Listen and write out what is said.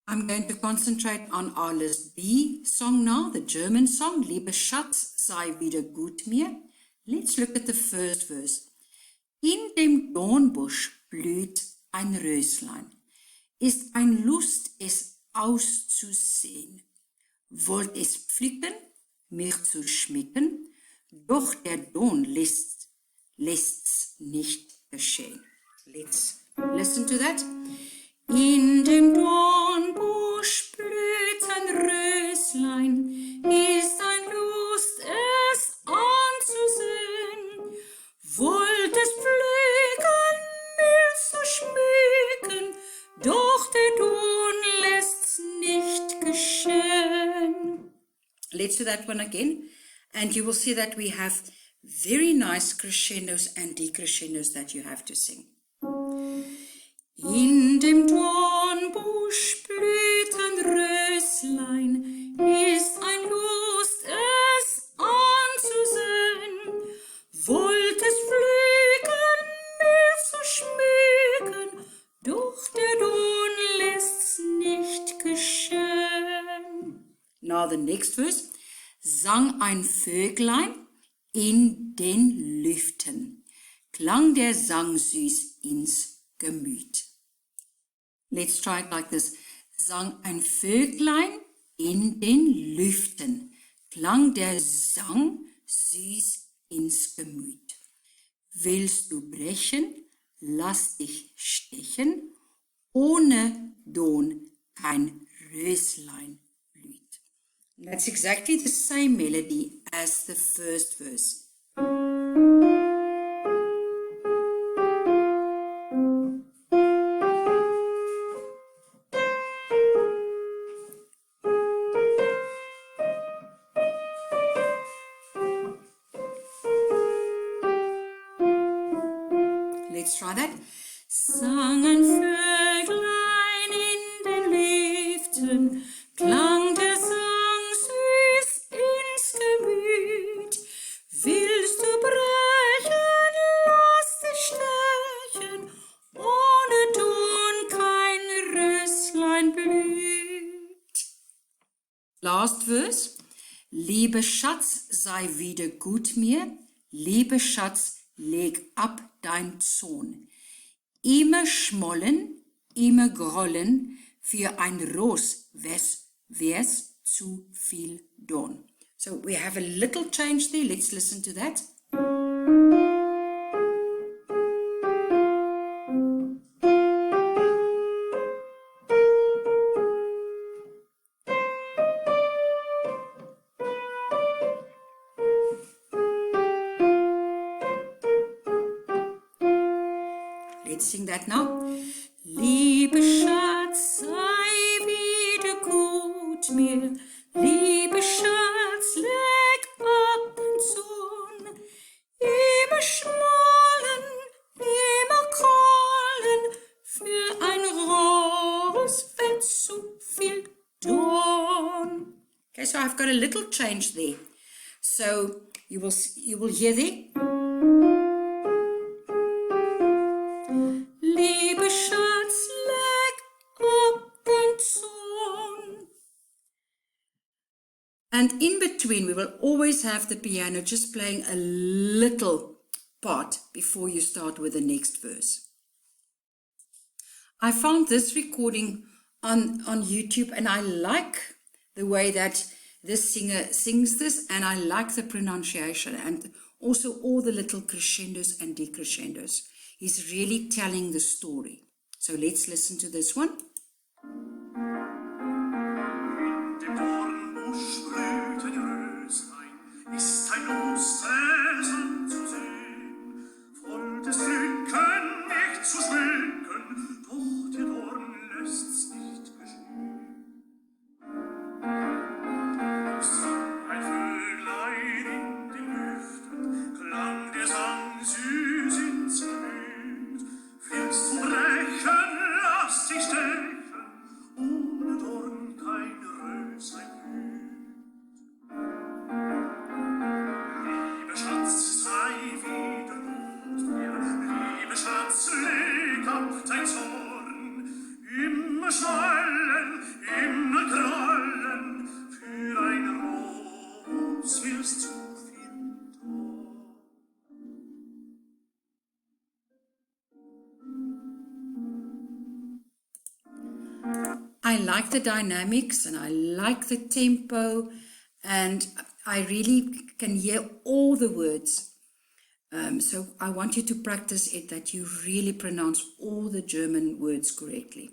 I'm going to concentrate on our list B song now, the German song, Lieber Schatz, sei wieder gut mir. Let's look at the first verse. In dem Dornbusch blüht ein Röslein, ist ein Lust, es auszusehen. Wollt es pflücken, mich zu schmecken, doch der Dorn lässt's nicht geschehen. Let's listen to that. In dem Dornbusch blüht ein Röslein, ist ein Lust, es anzusehen. Wollt es pflücken, mir zu schmecken, doch der Dorn lässt's nicht geschehen. Let's do that one again, and you will see that we have very nice crescendos and decrescendos that you have to sing. In dem Dornbusch blüht ein Röslein, ist ein Lust, es anzusehen. Wollt es pflücken, mir zu schmecken, doch der Dorn lässt's nicht geschehen. Now the next verse. Sang ein Vöglein in den Lüften, klang der Sang süß ins Gemüt. Let's try it like this. Sang ein Vöglein in den Lüften, klang der Sang süß ins Gemüt. Willst du brechen, lass dich stechen, ohne Dorn kein Röslein blüht. That's exactly the same melody as the first verse. Let's try that. Sang ein Vöglein in den Lüften, klang der Sang süß ins Gemüt. Willst du brechen, lass dich stechen, ohne Dorn kein Röslein blüht. Last verse. Lieber Schatz, sei wieder gut mir, lieber Schatz, leg ab dein Zorn. Immer schmollen, immer grollen, für ein Ros wär's zu viel Dorn. So we have a little change there. Let's listen to that. Let's sing that now. Liebe Schatz, sei wieder gut mir. Liebe Schatz, leg ab den Zorn. Immer schmollen, immer krollen, für ein Ros wird zu viel Dorn. Okay, so I've got a little change there. So you will hear there. Liebe Schatz, leg ab dein Zorn. And in between, we will always have the piano just playing a little part before you start with the next verse. I found this recording on YouTube, and I like the way that this singer sings this, and I like the pronunciation and also all the little crescendos and decrescendos. He's really telling the story. So let's listen to this one. In dem Dornbusch blüht ein Röslein, ist ein Lust, es anzusehen. Wollt es pflücken, nicht zu schmecken, doch der Dorn lässt's nicht geschehen. Sang ein Vöglein in den Lüften, klang der Sang süß ins Gemüt. Willst du brechen, lass dich stechen, ohne Dorn kein Röslein blüht. Liebe Schatz, sei wieder gut mir, liebe Schatz, leg ab dein Zorn. Immer schmollen, I like the dynamics and I like the tempo, and I really can hear all the words. So I want you to practice it, that you really pronounce all the German words correctly.